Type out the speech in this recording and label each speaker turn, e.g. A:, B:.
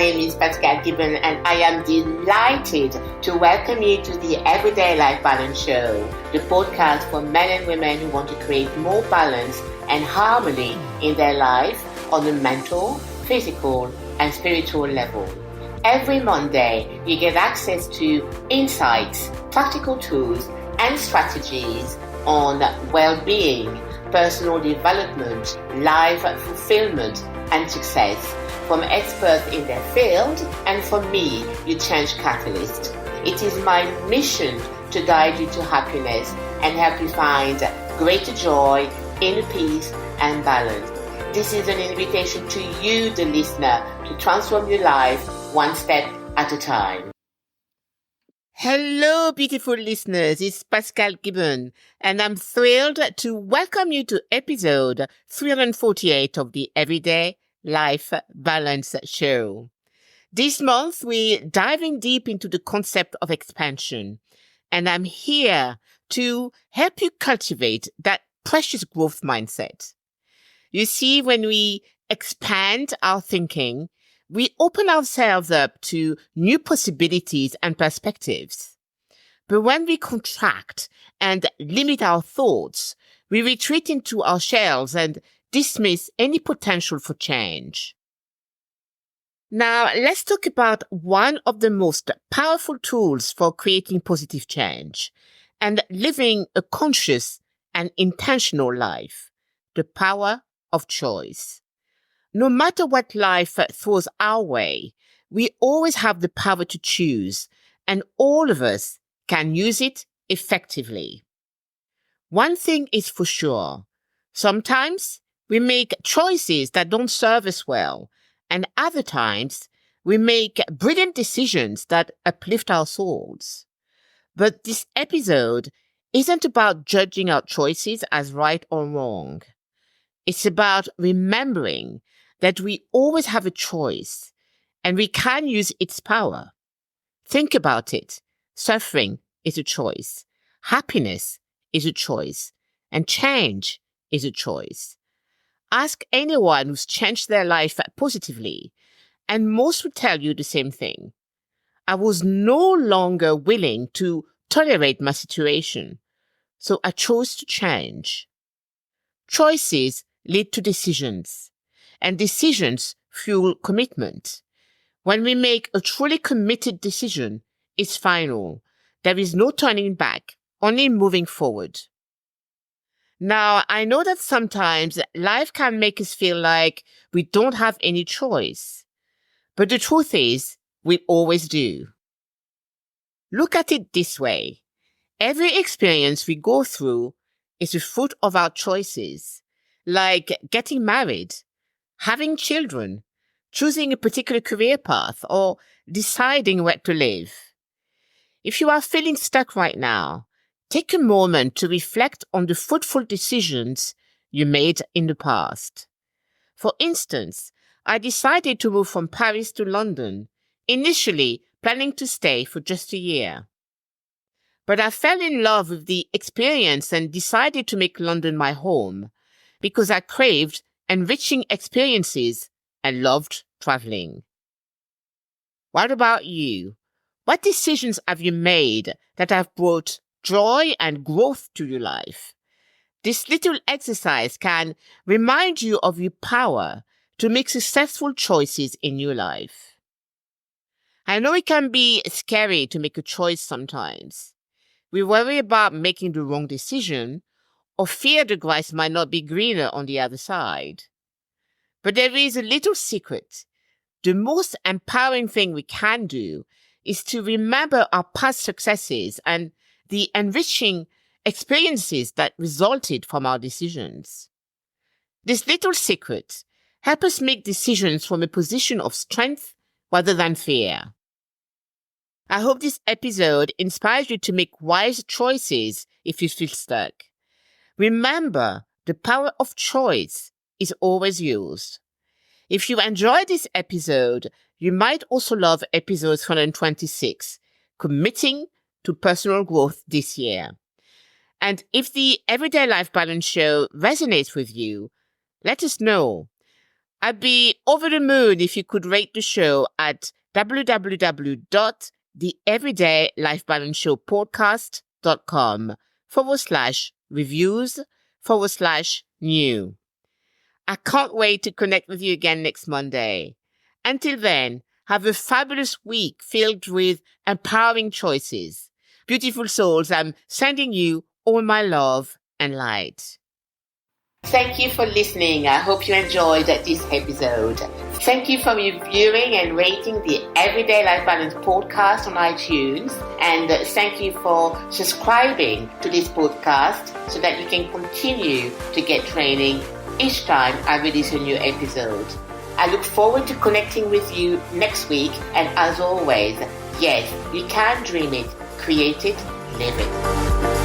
A: name is Pascale Gibon, and I am delighted to welcome you to the Everyday Life Balance Show, the podcast for men and women who want to create more balance and harmony in their life on the mental, physical, and spiritual level. Every Monday, you get access to insights, practical tools, and strategies on well-being, personal development, life fulfillment, and success from experts in their field and from me, your change catalyst. It is my mission to guide you to happiness and help you find greater joy, inner peace, and balance. This is an invitation to you, the listener, to transform your life one step at a time. Hello, beautiful listeners. It's Pascale Gibon, and I'm thrilled to welcome you to episode 348 of the Everyday Life Balance Show. This month, we're diving deep into the concept of expansion, and I'm here to help you cultivate that precious growth mindset. You see, when we expand our thinking, we open ourselves up to new possibilities and perspectives. But when we contract and limit our thoughts, we retreat into our shells and dismiss any potential for change. Now, let's talk about one of the most powerful tools for creating positive change and living a conscious and intentional life: the power of choice. No matter what life throws our way, we always have the power to choose, and all of us can use it effectively. One thing is for sure: sometimes we make choices that don't serve us well, and other times we make brilliant decisions that uplift our souls. But this episode isn't about judging our choices as right or wrong. It's about remembering that we always have a choice and we can use its power. Think about it. Suffering is a choice. Happiness is a choice. And change is a choice. Ask anyone who's changed their life positively, and most will tell you the same thing. I was no longer willing to tolerate my situation, so I chose to change. Choices lead to decisions, and decisions fuel commitment. When we make a truly committed decision, it's final. There is no turning back, only moving forward. Now, I know that sometimes life can make us feel like we don't have any choice, but the truth is, we always do. Look at it this way. Every experience we go through is the fruit of our choices, like getting married, having children, choosing a particular career path, or deciding where to live. If you are feeling stuck right now, take a moment to reflect on the fruitful decisions you made in the past. For instance, I decided to move from Paris to London, initially planning to stay for just a year. But I fell in love with the experience and decided to make London my home because I craved enriching experiences and loved traveling. What about you? What decisions have you made that have brought joy and growth to your life? This little exercise can remind you of your power to make successful choices in your life. I know it can be scary to make a choice sometimes. We worry about making the wrong decision or fear the grass might not be greener on the other side. But there is a little secret. The most empowering thing we can do is to remember our past successes and the enriching experiences that resulted from our decisions. This little secret helps us make decisions from a position of strength rather than fear. I hope this episode inspires you to make wise choices if you feel stuck. Remember, the power of choice is always yours. If you enjoyed this episode, you might also love episode 126, Committing to Personal Growth This Year. And if the Everyday Life Balance Show resonates with you, let us know. I'd be over the moon if you could rate the show at www.theeverydayLifeBalanceShowPodcast.com/reviews/new. I can't wait to connect with you again next Monday. Until then, have a fabulous week filled with empowering choices. Beautiful souls, I'm sending you all my love and light. Thank you for listening. I hope you enjoyed this episode. Thank you for reviewing and rating the Everyday Life Balance podcast on iTunes. And thank you for subscribing to this podcast so that you can continue to get training each time I release a new episode. I look forward to connecting with you next week. And as always, yes, you can dream it, create it, live it.